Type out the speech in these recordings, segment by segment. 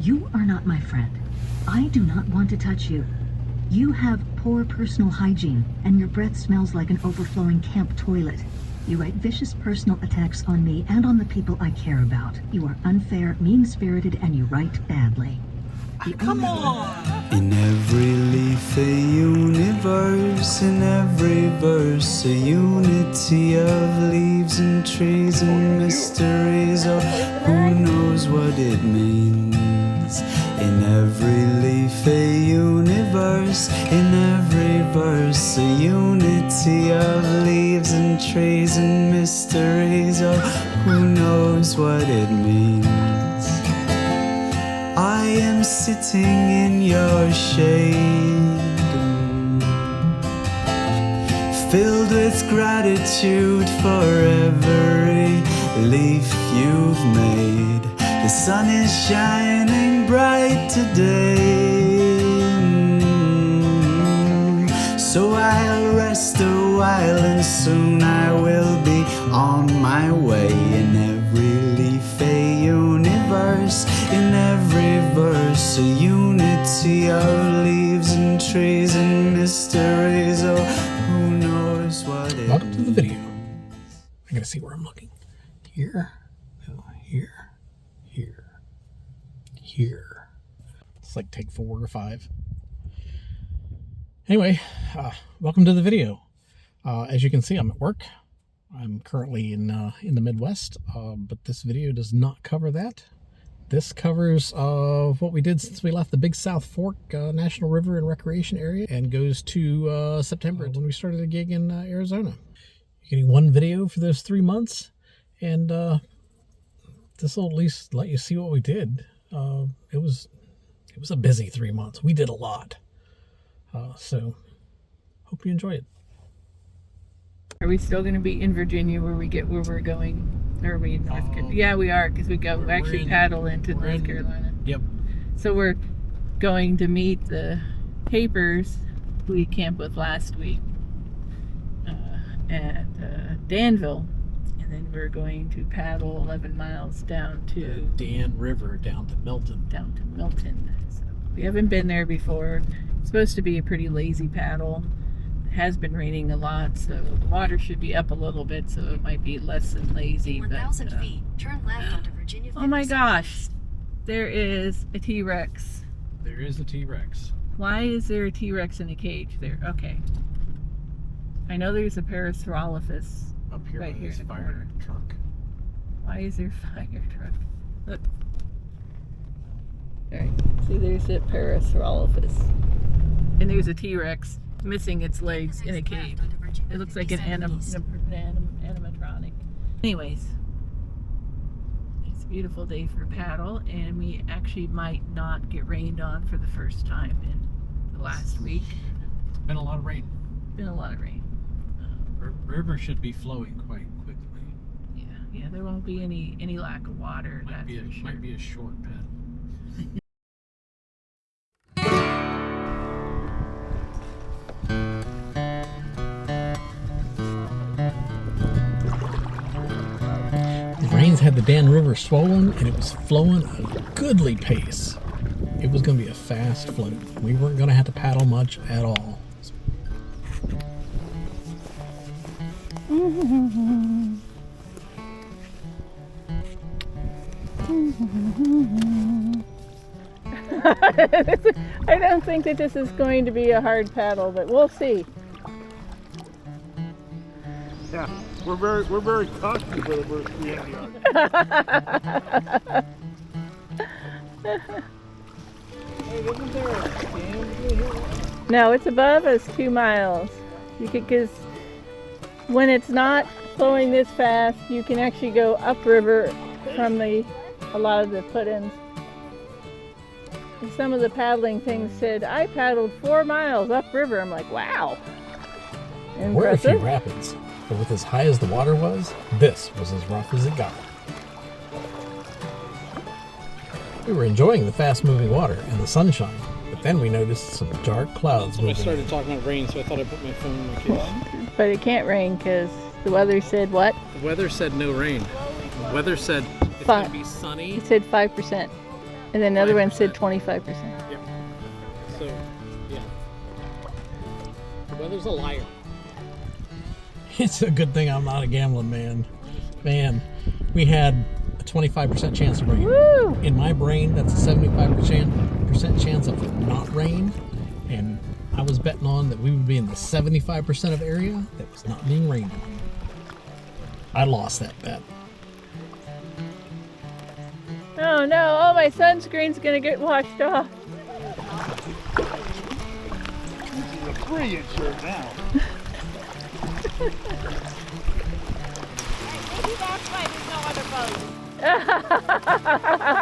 You are not my friend. I do not want to touch you. You have poor personal hygiene, and your breath smells like an overflowing camp toilet. You write vicious personal attacks on me and on the people I care about. You are unfair, mean-spirited, and you write badly. Come on! In every leaf a universe, in every verse a unity of leaves and trees and mysteries. Oh, who knows what it means? In every leaf a universe, in every verse a unity of leaves and trees and mysteries. Oh, who knows what it means? I am sitting in your shade, filled with gratitude for every leaf you've made. The sun is shining bright today, so I'll rest a while and soon I will be on my way. In every leaf a universe, in every verse a unity of leaves and trees and mysteries. Oh, who knows what it Welcome to the video. I gotta see where I'm looking. Here, no, here, here, here. It's like take 4 or 5. Anyway, welcome to the video. As you can see, I'm at work. I'm currently in the Midwest, but this video does not cover that. This covers what we did since we left the Big South Fork National River and Recreation Area and goes to September when we started a gig in Arizona. You're getting one video for those 3 months, and this will at least let you see what we did. It was a busy 3 months. We did a lot. So hope you enjoy it. Are we still going to be in Virginia where we're going? Or are we in North Carolina? Yeah, we are, because we actually paddle into North Carolina. Yep. So we're going to meet the Capers who we camped with last week at Danville. And then we're going to paddle 11 miles down to Dan River, down to Milton. So we haven't been there before. It's supposed to be a pretty lazy paddle. It has been raining a lot, so the water should be up a little bit, so it might be less than lazy. 1,000 feet. Turn left onto Virginia. Oh my gosh, there is a T-Rex. There is a T-Rex. Why is there a T-Rex in a cage there? Okay. I know there's a Parasaurolophus Up here right on here this in the fire corner. truck. Why is there a fire truck? Look. Alright, see there's a Parasaurolophus. And there's a T-Rex missing its legs in a cage. It looks like an animatronic. Anyways, it's a beautiful day for paddle, and we actually might not get rained on for the first time in the last week. It's been a lot of rain. Been a lot of rain. River should be flowing quite quickly. Yeah, there won't be any lack of water. Might be a short paddle. Rains had the Dan River swollen, and it was flowing a goodly pace. It was going to be a fast float. We weren't going to have to paddle much at all. I don't think that this is going to be a hard paddle, but we'll see. Yeah, we're very cocky for the first 300 yards. No, it's above us 2 miles. You could, because when it's not flowing this fast, you can actually go upriver from a lot of the put-ins. And some of the paddling things said, I paddled 4 miles upriver. I'm like, wow. We're a few Impressive. rapids, but with as high as the water was, this was as rough as it got. We were enjoying the fast-moving water and the sunshine, but then we noticed some dark clouds moving. I started talking about rain, so I thought I put my phone in my case. But it can't rain because the weather said what? The weather said no rain. The weather said it's going to be sunny. It said 5%. And then another one said 25%. Yep. So, yeah. The weather's a liar. It's a good thing I'm not a gambling man. Man, we had a 25% chance of rain. Woo! In my brain, that's a 75% chance of not rain. And I was betting on that we would be in the 75% of area that was not being rained on. I lost that bet. Oh no, all my sunscreen's gonna get washed off. This is a brilliant shirt now. Maybe that's why there's no other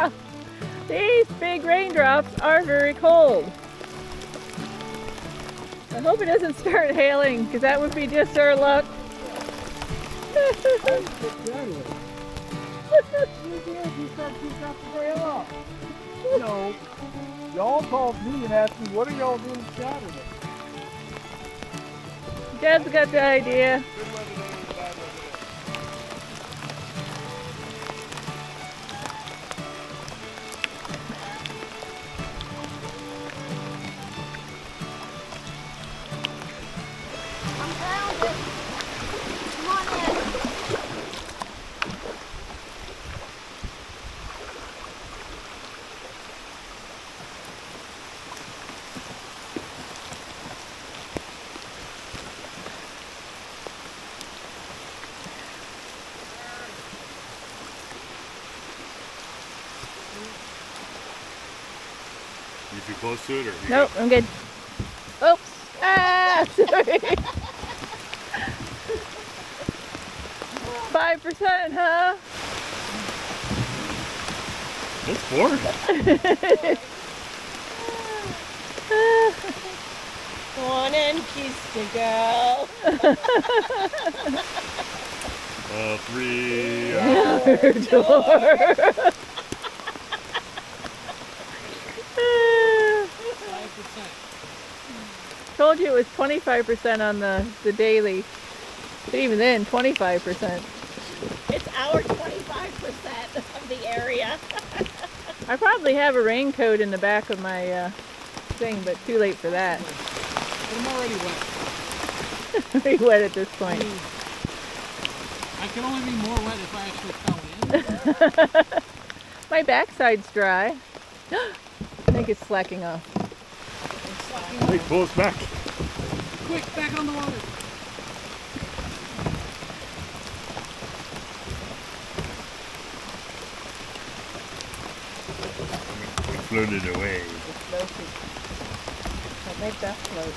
boats. These big raindrops are very cold. I hope it doesn't start hailing, because that would be just our luck. No, y'all called me and asked me, what are y'all doing Saturday? Dad's got the idea. I'm grounded. Come on in. You too close to it, or? Nope, I'm good. Oops. Ah, sorry. 5%, huh? It's 4. Go on and kiss the girl. 3. Told you it was 25% on the daily. But even then, 25%. It's our 25% of the area. I probably have a raincoat in the back of my thing, but too late for that. But I'm already wet. Pretty wet at this point. I can only be more wet if I actually fell in. My backside's dry. I think it's slacking off. Hey, pull us back. Quick, back on the water. We floated away. I'll make that float.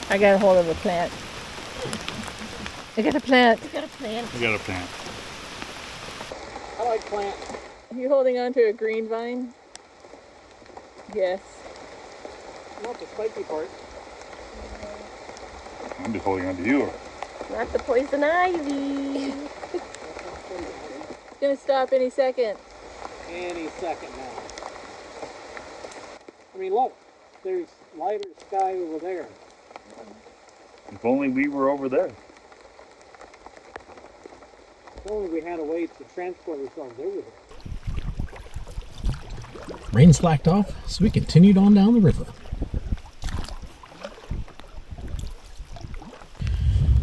I got a hold of a plant. I got a plant. You got a plan. We got a plant. I like plant. Are you holding on to a green vine? Yes. Not the spiky part. I'm just holding on to you. Not the poison ivy. It's gonna stop any second. Any second now. I mean, look. There's lighter sky over there. If only we were over there. If only we had a way to transport ourselves over there. Rain slacked off, so we continued on down the river.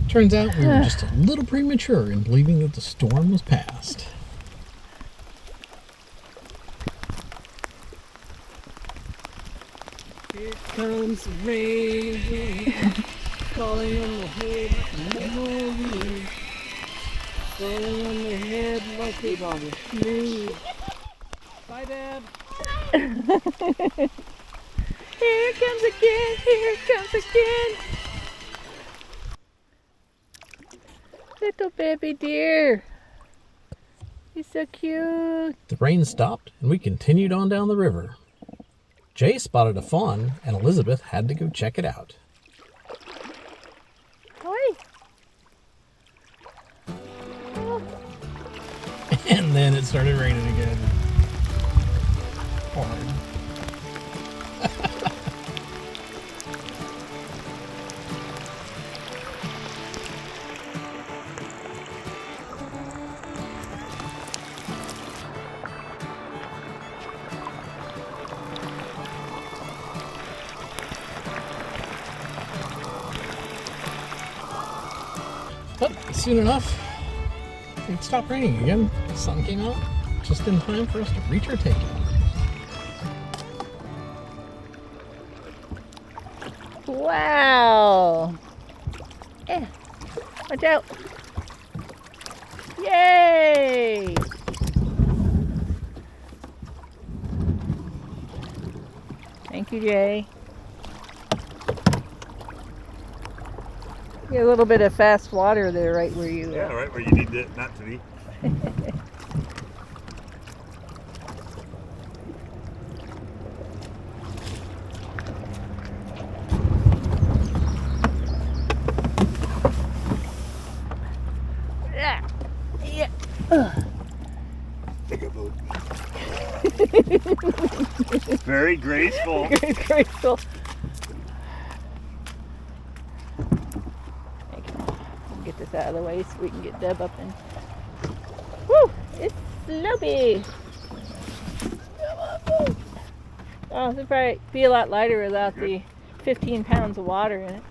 Turns out we were just a little premature in believing that the storm was past. Here comes the rain, calling on the head, calling on the head like a smooth. Bye, Dad. Here it comes again, here it comes again. Little baby deer. He's so cute. The rain stopped, and we continued on down the river. Jay spotted a fawn, and Elizabeth had to go check it out. Hi. And then it started raining again. Hard. soon enough, it stopped raining again. The sun came out just in time for us to reach our takeout. Wow! Yeah. Watch out! Yay! Thank you, Jay. Get a little bit of fast water there, right where you. Yeah, right where you need it not to be. Yeah. Yeah. Take a boat. Very graceful. Very graceful. Get this out of the way so we can get Deb up in. Woo! It's slopey. Oh, it'd probably be a lot lighter without the 15 pounds of water in it.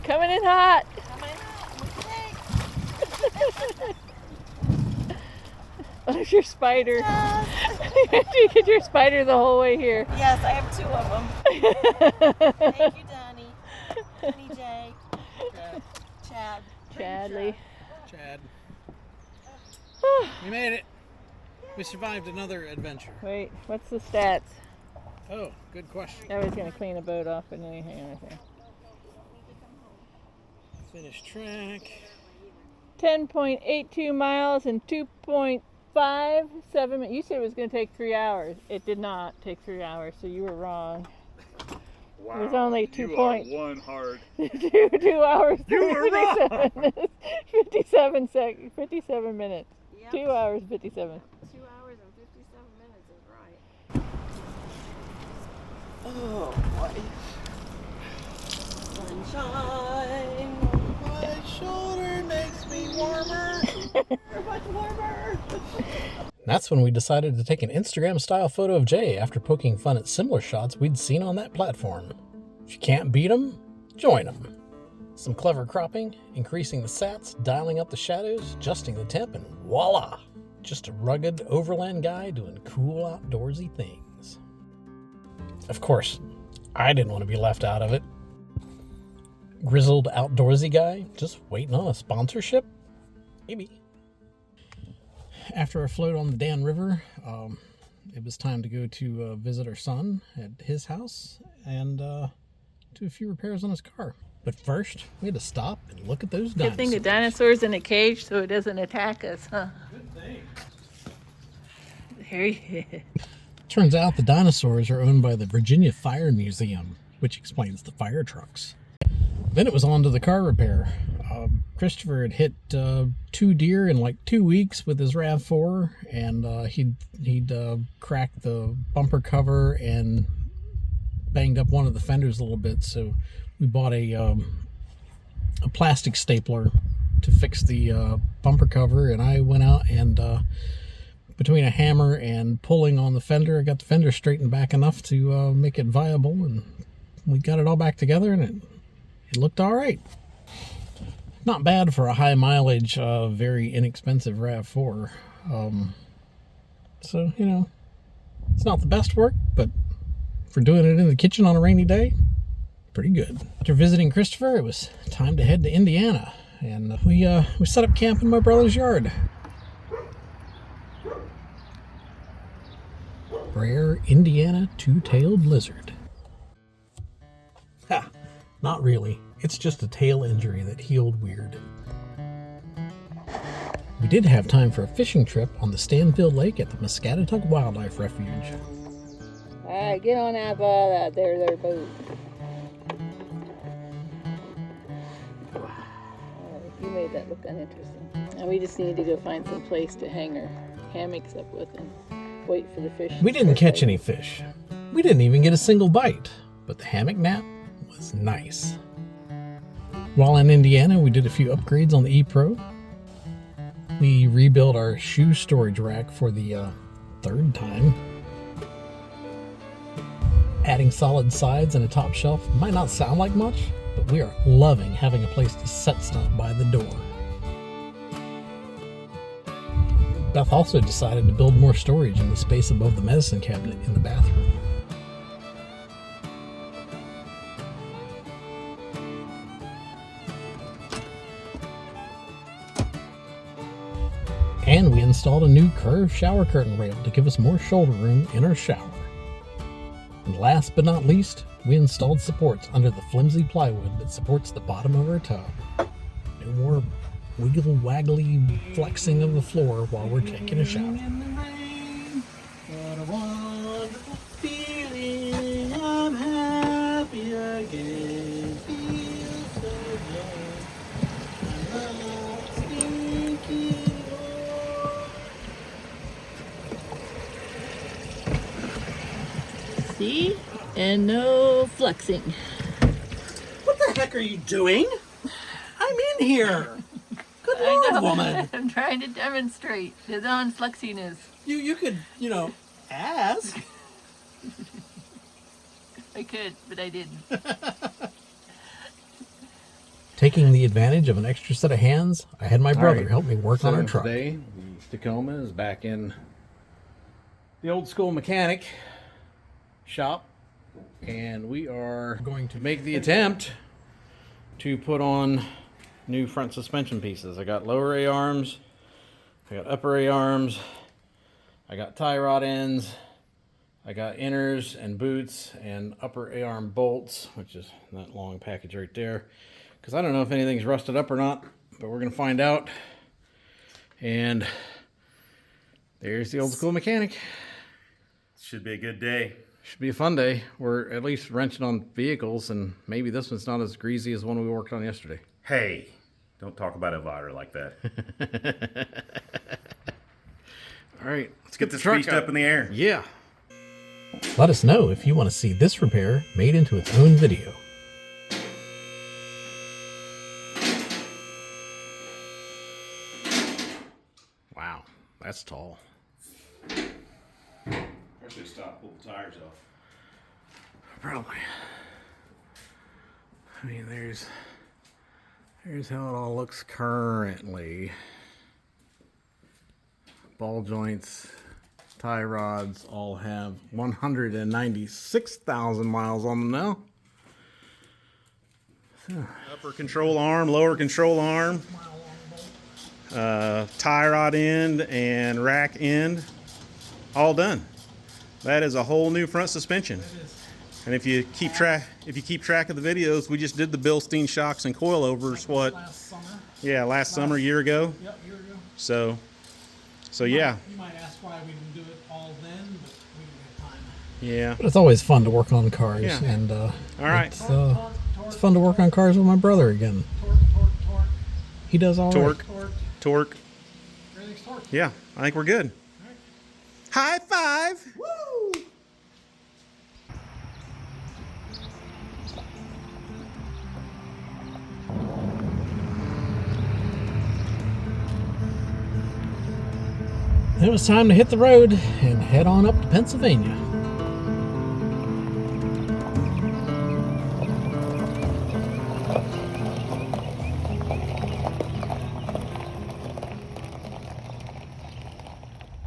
Coming in hot. There's your spider. You get your spider the whole way here. Yes, I have 2 of them. Thank you, Donnie. Donnie J. Chad. Chadley. Chad. We made it. We survived another adventure. Wait, what's the stats? Oh, good question. I was going to clean a boat off, but anything. Finish track. 10.82 miles in 2.57 minutes. You said it was going to take 3 hours. It did not take 3 hours, so you were wrong. Wow. It was only 2 You point. are one hard. 2 hours, You were 57 minutes. 57 minutes. Yep. 2 hours, 57. 2 hours and 57 minutes is right. Oh boy. Sunshine. My shoulder makes me warmer. You're much warmer. That's when we decided to take an Instagram-style photo of Jay after poking fun at similar shots we'd seen on that platform. If you can't beat them, join them. Some clever cropping, increasing the sats, dialing up the shadows, adjusting the temp, and voila! Just a rugged overland guy doing cool outdoorsy things. Of course, I didn't want to be left out of it. Grizzled outdoorsy guy, just waiting on a sponsorship? Maybe. After our float on the Dan River, it was time to go to visit our son at his house and do a few repairs on his car. But first, we had to stop and look at those dinosaurs. Good thing the dinosaur's in a cage so it doesn't attack us, huh? Good thing. There he is. Turns out the dinosaurs are owned by the Virginia Fire Museum, which explains the fire trucks. Then it was on to the car repair. Christopher had hit 2 deer in like 2 weeks with his RAV4, and he'd cracked the bumper cover and banged up one of the fenders a little bit. So we bought a plastic stapler to fix the bumper cover, and I went out and between a hammer and pulling on the fender, I got the fender straightened back enough to make it viable, and we got it all back together, and it looked all right. Not bad for a high mileage, very inexpensive RAV4. So, you know, it's not the best work, but for doing it in the kitchen on a rainy day, pretty good. After visiting Christopher, it was time to head to Indiana, and we set up camp in my brother's yard. Rare Indiana two-tailed lizard. Ha! Not really. It's just a tail injury that healed weird. We did have time for a fishing trip on the Stanfield Lake at the Muscatatuck Wildlife Refuge. Alright, get on that ball, their boat. You made that look uninteresting. Now we just need to go find some place to hang our hammocks up with and wait for the fish. We didn't catch any fish. We didn't even get a single bite, but the hammock nap was nice. While in Indiana, we did a few upgrades on the E-Pro. We rebuilt our shoe storage rack for the third time. Adding solid sides and a top shelf might not sound like much, but we are loving having a place to set stuff by the door. Beth also decided to build more storage in the space above the medicine cabinet in the bathroom. And we installed a new curved shower curtain rail to give us more shoulder room in our shower. And last but not least, we installed supports under the flimsy plywood that supports the bottom of our tub. No more wiggle waggly flexing of the floor while we're taking a shower. What a wonderful feeling, I'm happy again, feel so good, I'm not thinking. See? And no flexing. What the heck are you doing? I'm in here. Good Lord, woman. I'm trying to demonstrate the non-flexiness. You could, ask. I could, but I didn't. Taking the advantage of an extra set of hands, I had my brother help me work on our truck. Today, the Tacoma is back in the old school mechanic shop, and we are going to make the attempt to put on new front suspension pieces. I got lower A-arms, I got upper A-arms, I got tie rod ends, I got inners and boots and upper A-arm bolts, which is that long package right there, because I don't know if anything's rusted up or not, but we're going to find out. And there's the old school mechanic. Should be a good day. Should be a fun day. We're at least wrenching on vehicles, and maybe this one's not as greasy as the one we worked on yesterday. Hey, don't talk about Elvira like that. All right, Let's get this beast up in the air. Yeah. Let us know if you want to see this repair made into its own video. Wow, that's tall. I should stop, pull the tires off. Probably. I mean, there's how it all looks currently. Ball joints, tie rods all have 196,000 miles on them now. So. Upper control arm, lower control arm, tie rod end and rack end, all done. That is a whole new front suspension. And if you keep track of the videos, we just did the Bilstein shocks and coilovers. What? Last summer. Yeah, last summer, a year ago. Yep, year ago. So yeah. You might ask why we didn't do it all then, but we didn't have time. Yeah. But it's always fun to work on cars, Yeah. and All right. it's fun to work on cars with my brother again. Torque. He does all right. Torque. Everything's torque. Yeah, I think we're good. High five! Woo! It was time to hit the road and head on up to Pennsylvania.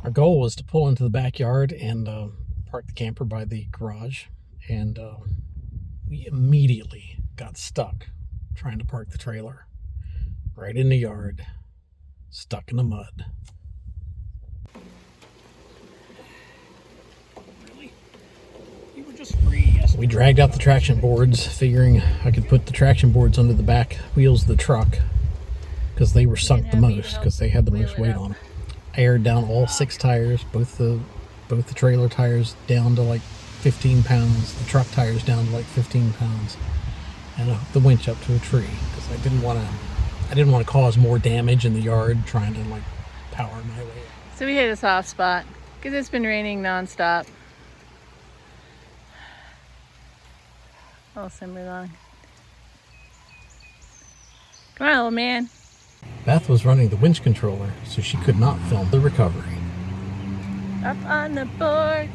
Our goal was to pull into the backyard and park the camper by the garage, and we immediately got stuck trying to park the trailer right in the yard, stuck in the mud. We dragged out the traction boards, figuring I could put the traction boards under the back wheels of the truck because they were sunk the most, because they had the most weight on them. I aired down all 6 tires, both the trailer tires down to like 15 pounds, the truck tires down to like 15 pounds, and I hooked the winch up to a tree because I didn't want to cause more damage in the yard trying to like power my way. So we hit a soft spot because it's been raining nonstop all summer long. Come on, old man. Beth was running the winch controller, so she could not film the recovery. Up on the boards.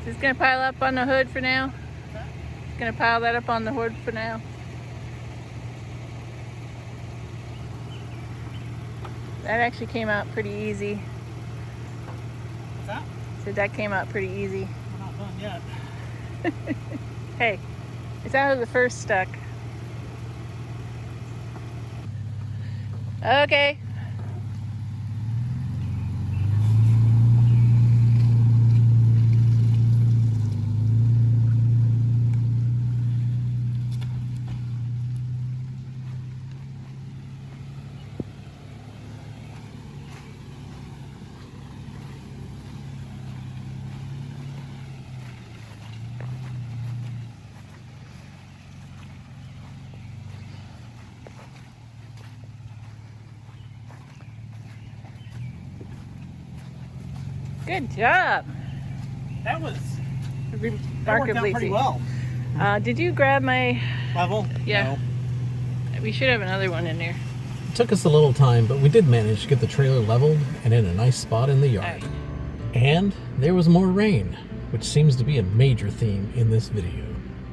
Just gonna pile up on the hood for now. Gonna pile that up on the hood for now. That actually came out pretty easy. What's that? So that came out pretty easy. We're not done yet. Hey, it's out of the first stuck. Okay. Good job. That was that worked out Remarkably pretty easy. well. Did you grab my... Level? Yeah. No. We should have another one in there. It took us a little time, but we did manage to get the trailer leveled and in a nice spot in the yard. Alright. And there was more rain, which seems to be a major theme in this video.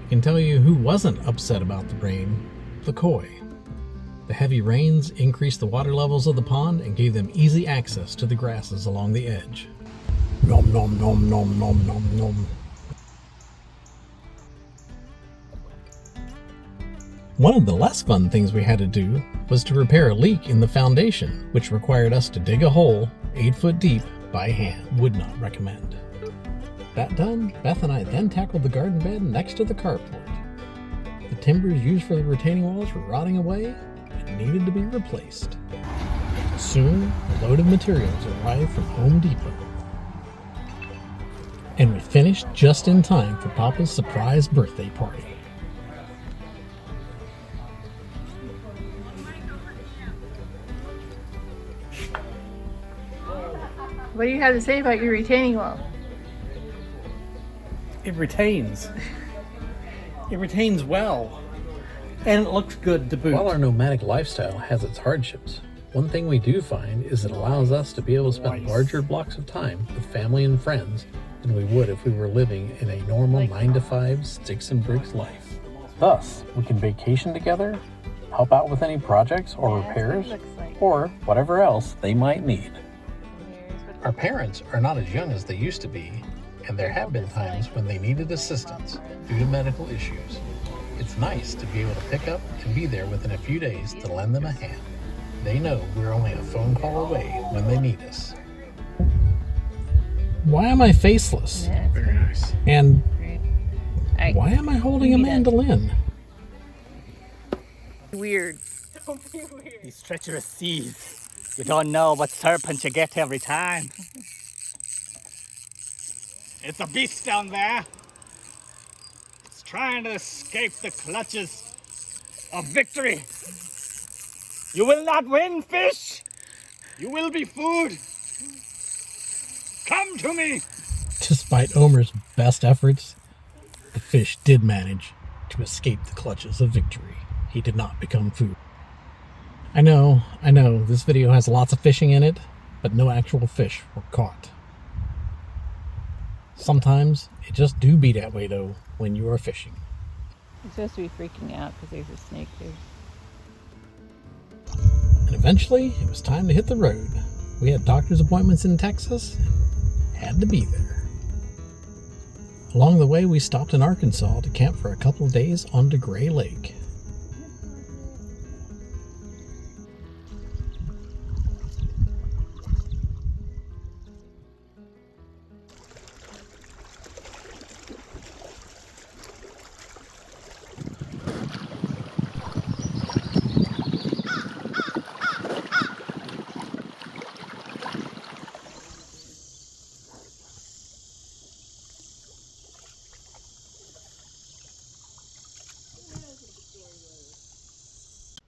I can tell you who wasn't upset about the rain: the koi. The heavy rains increased the water levels of the pond and gave them easy access to the grasses along the edge. Nom nom nom nom nom nom nom. One of the less fun things we had to do was to repair a leak in the foundation, which required us to dig a hole 8 foot deep by hand. Would not recommend. That done, Beth and I then tackled the garden bed next to the carport. The timbers used for the retaining walls were rotting away and needed to be replaced. Soon, a load of materials arrived from Home Depot. And we finished just in time for Papa's surprise birthday party. What do you have to say about your retaining wall? It retains. It retains well. And it looks good to boot. While our nomadic lifestyle has its hardships, one thing we do find is it allows us to be able to spend larger blocks of time with family and friends than we would if we were living in a normal 9-to-5 sticks and bricks life. Thus, we can vacation together, help out with any projects or repairs, or whatever else they might need. Our parents are not as young as they used to be, and there have been times when they needed assistance due to medical issues. It's nice to be able to pick up and be there within a few days to lend them a hand. They know we're only a phone call away when they need us. Why am I faceless? Yeah, Very nice. And great. Alright. why am I holding a mandolin? Weird. These treacherous seas. You don't know what serpent you get every time. It's a beast down there. It's trying to escape the clutches of victory. You will not win, fish. You will be food. Come to me. Despite Omer's best efforts, the fish did manage to escape the clutches of victory. He did not become food. I know, this video has lots of fishing in it, but no actual fish were caught. Sometimes it just do be that way though when you are fishing. You're supposed to be freaking out because there's a snake there. And eventually it was time to hit the road. We had doctor's appointments in Texas, had to be there. Along the way we stopped in Arkansas to camp for a couple of days on DeGray Lake.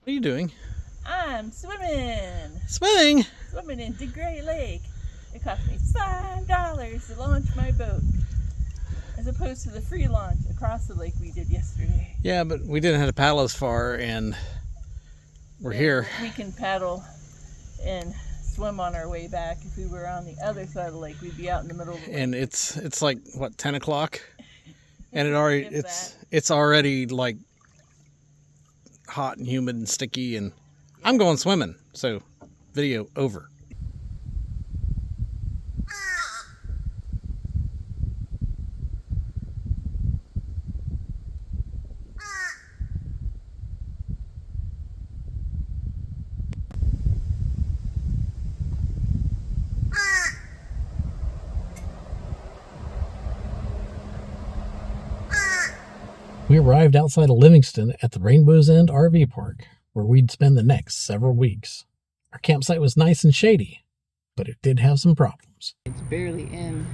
What are you doing? I'm swimming. Swimming? Swimming in DeGray Lake. It cost me $5 to launch my boat. as opposed to the free launch across the lake we did yesterday. Yeah, but we didn't have to paddle as far, and we're here. We can paddle and swim on our way back. If we were on the other side of the lake, we'd be out in the middle of the lake. And it's like what, 10 o'clock, and it's already like hot and humid and sticky, and I'm going swimming. So video over. We arrived outside of Livingston at the Rainbow's End RV Park, where we'd spend the next several weeks. Our campsite was nice and shady, but it did have some problems. It's barely in.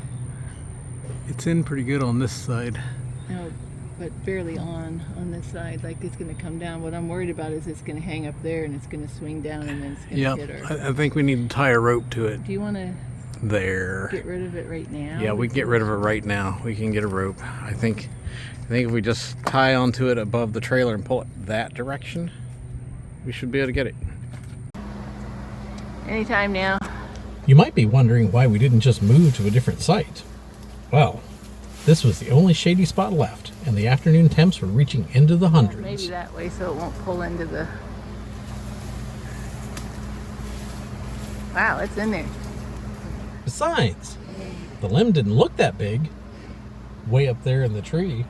It's in pretty good on this side. No, but barely on this side. Like it's going to come down. What I'm worried about is it's going to hang up there and it's going to swing down and then it's going to hit our... I think we need to tie a rope to it. Do you want to there get rid of it right now? Yeah, we can get rid of it right now. We can get a rope. I think if we just tie onto it above the trailer and pull it that direction, we should be able to get it. Anytime now. You might be wondering why we didn't just move to a different site. Well, this was the only shady spot left, and the afternoon temps were reaching into the hundreds. Maybe that way so it won't pull into the... Wow, it's in there. Besides, the limb didn't look that big, way up there in the tree.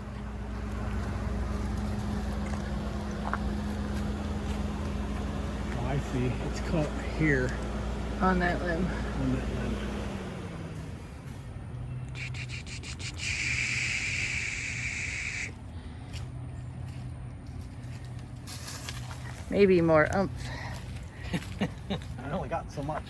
Oh, I see. It's caught here. On that limb. On that limb. Maybe more oomph. I only got so much.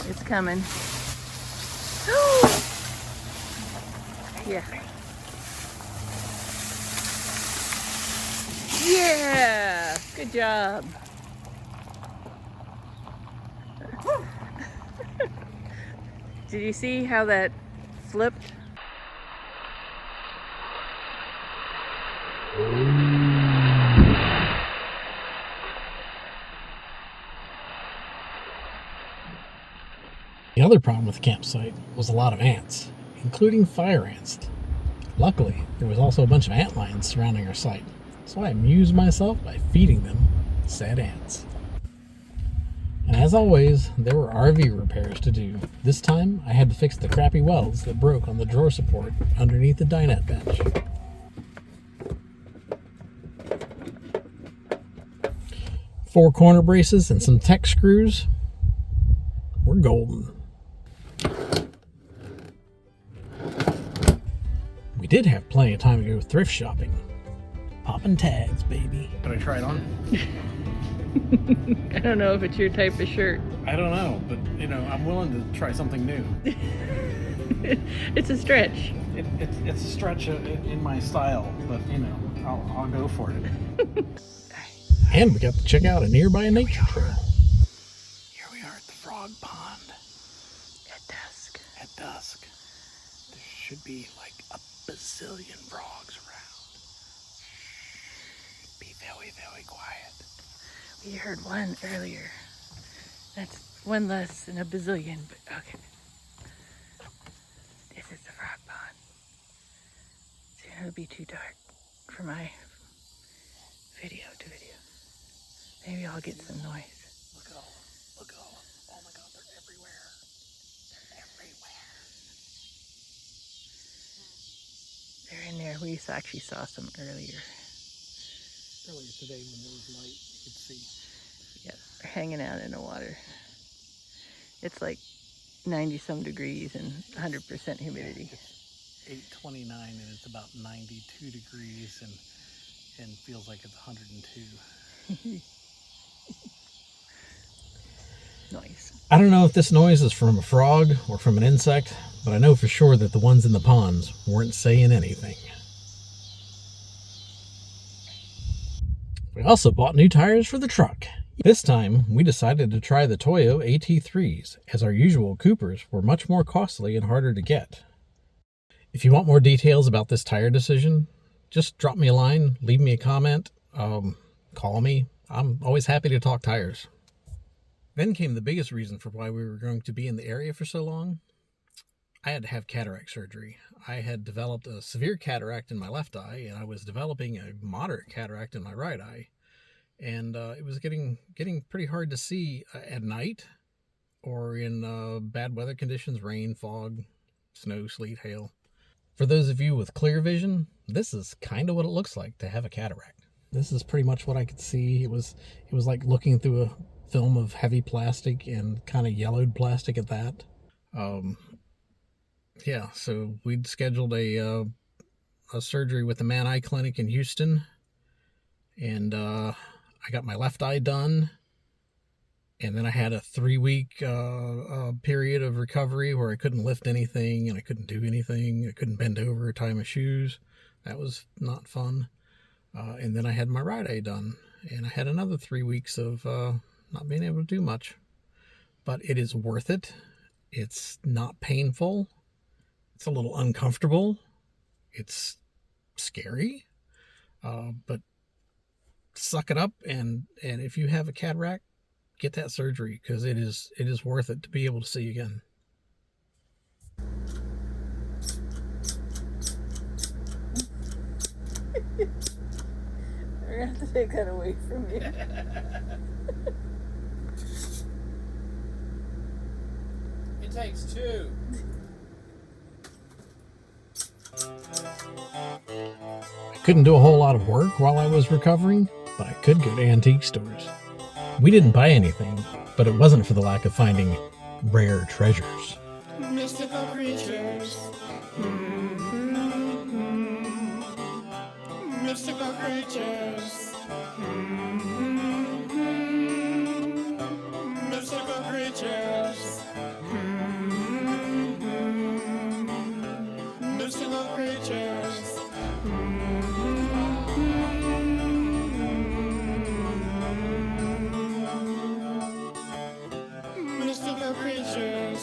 It's coming. Yeah. Yeah! Good job. Did you see how that flipped? The other problem with the campsite was a lot of ants, including fire ants. Luckily, there was also a bunch of ant lions surrounding our site, so I amused myself by feeding them said ants. And as always, there were RV repairs to do. This time, I had to fix the crappy welds that broke on the drawer support underneath the dinette bench. Four corner braces and some tech screws were golden. We did have plenty of time to go thrift shopping. Popping tags, baby. Can I try it on? I don't know if it's your type of shirt. I don't know, but you know, I'm willing to try something new. It's a stretch. It's a stretch in my style, but you know, I'll go for it. And we got to check out a nearby nature trail. Here we are at the frog pond. At dusk. At dusk. There should be like a bazillion frogs around. Be very, very quiet. We heard one earlier. That's one less than a bazillion, but okay. This is the frog pond. Soon it'll be too dark for my video to video. Maybe I'll get some noise. Look at all. Look at all. Oh my God, they're everywhere. Everywhere. They're in there. We actually saw some earlier. Earlier today when there was light, you could see. Yeah, they're hanging out in the water. It's like 90 some degrees and 100% humidity. It's 8:29 and it's about 92 degrees and feels like it's 102. Nice. I don't know if this noise is from a frog or from an insect, but I know for sure that the ones in the ponds weren't saying anything. We also bought new tires for the truck. This time, we decided to try the Toyo AT3s, as our usual Coopers were much more costly and harder to get. If you want more details about this tire decision, just drop me a line, leave me a comment, call me. I'm always happy to talk tires. Then came the biggest reason for why we were going to be in the area for so long. I had to have cataract surgery. I had developed a severe cataract in my left eye, and I was developing a moderate cataract in my right eye. And it was getting pretty hard to see at night or in bad weather conditions, rain, fog, snow, sleet, hail. For those of you with clear vision, this is kind of what it looks like to have a cataract. This is pretty much what I could see. It was like looking through a film of heavy plastic and kind of yellowed plastic at that. Yeah, so we'd scheduled a surgery with the Man Eye Clinic in Houston, and I got my left eye done, and then I had a 3-week period of recovery where I couldn't lift anything and I couldn't do anything. I couldn't bend over or tie my shoes. That was not fun. And then I had my right eye done, and I had another 3 weeks of not being able to do much. But it is worth it. It's not painful. It's a little uncomfortable. It's scary. But suck it up, and if you have a cataract, get that surgery, because it is worth it to be able to see again. We're going to have to take that away from you. It takes two. I couldn't do a whole lot of work while I was recovering, but I could go to antique stores. We didn't buy anything, but it wasn't for the lack of finding rare treasures. Mystical creatures. Mystical creatures. Mystical creatures. Mystical creatures. Mystical creatures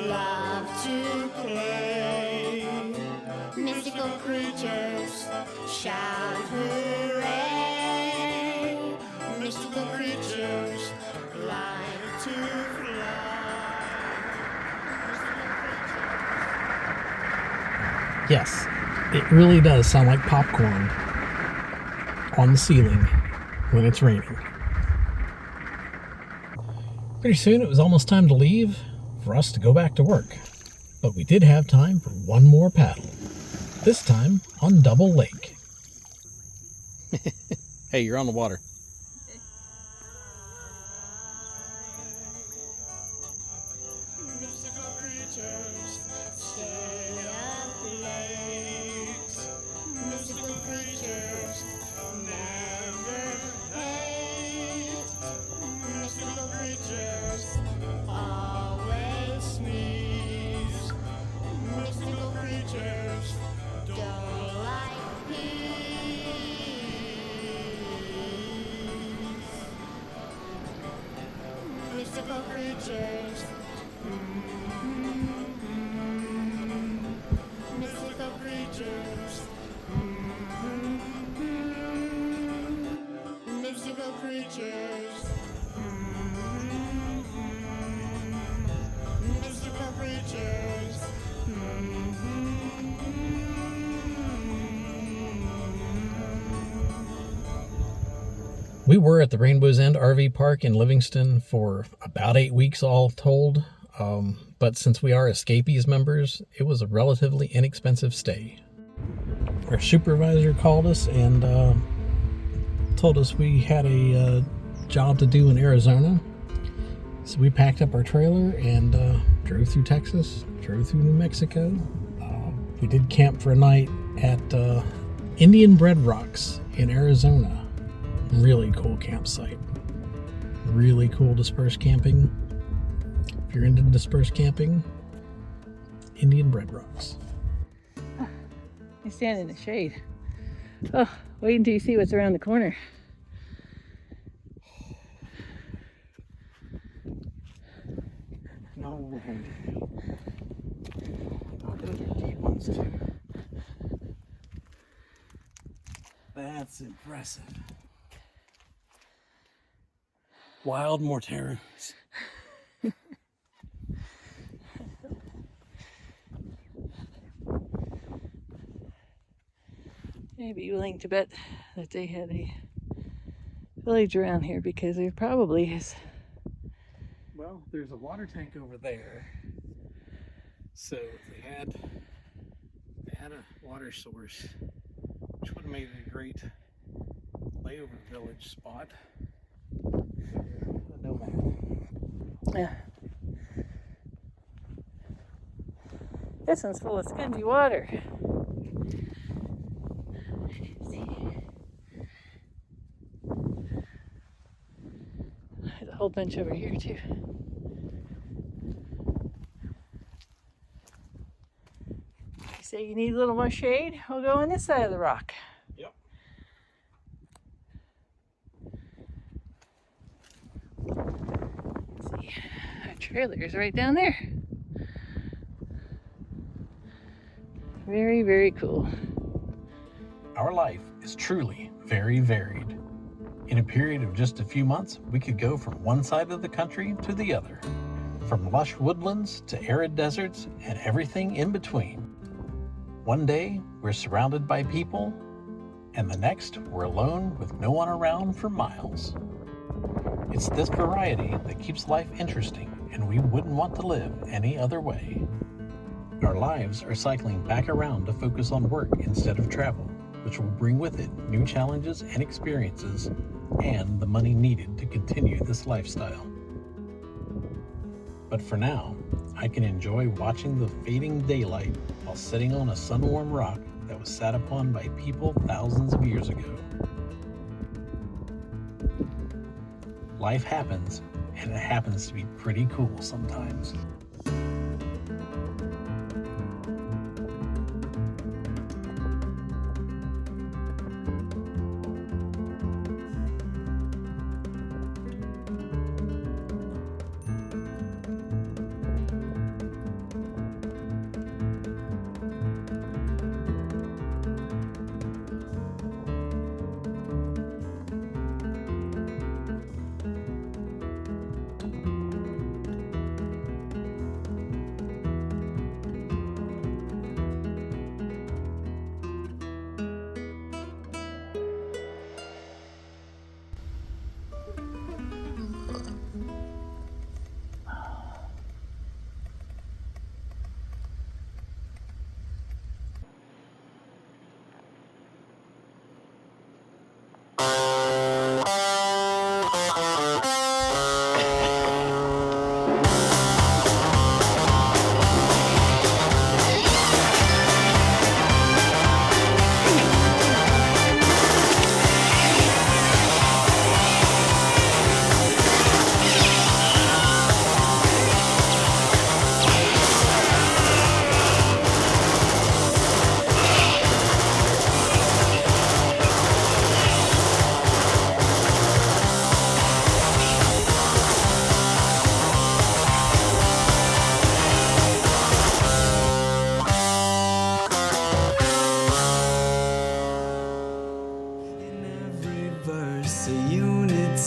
love to play. Mystical creatures shout hooray. Mystical creatures like to fly. Yes, it really does sound like popcorn on the ceiling when it's raining. Pretty soon it was almost time to leave for us to go back to work. But we did have time for one more paddle. This time on Double Lake. Hey, you're on the water. Mystical creatures stay up late. Mystical creatures never hate. Mystical creatures always sneeze. Mystical creatures don't like peace. Mystical creatures. Mystical creatures. Mystical creatures. Mystical creatures. We were at the Rainbow's End RV Park in Livingston for about 8 weeks all told. But since we are Escapees members, it was a relatively inexpensive stay. Our supervisor called us and told us we had a job to do in Arizona. So we packed up our trailer and drove through Texas, drove through New Mexico. We did camp for a night at Indian Bread Rocks in Arizona. Really cool campsite. Really cool dispersed camping. If you're into dispersed camping, Indian Bread Rocks. I stand in the shade. Oh, wait until you see what's around the corner. And oh, those are deep ones too. That's impressive. Wild mortaros. I'd be willing to bet that they had a village around here, because there probably is. Well, there's a water tank over there. So if they had a water source, which would have made it a great layover village spot. A Nomad. Yeah. This one's full of spongy water. There's a whole bunch over here too. You say you need a little more shade? We'll go on this side of the rock. Yep. Let's see, our trailer's right down there. Very, very cool. Our life is truly very varied. In a period of just a few months, we could go from one side of the country to the other, from lush woodlands to arid deserts and everything in between. One day, we're surrounded by people, and the next, we're alone with no one around for miles. It's this variety that keeps life interesting, and we wouldn't want to live any other way. Our lives are cycling back around to focus on work instead of travel, which will bring with it new challenges and experiences, and the money needed to continue this lifestyle. But for now, I can enjoy watching the fading daylight while sitting on a sun-warm rock that was sat upon by people thousands of years ago. Life happens, and it happens to be pretty cool sometimes.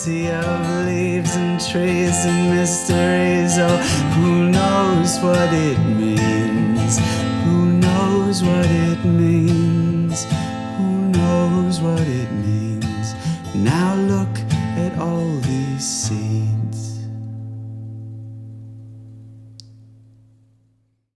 Of leaves and trees and mysteries. Oh, who knows what it means? Who knows what it means? Who knows what it means? Now look at all these scenes.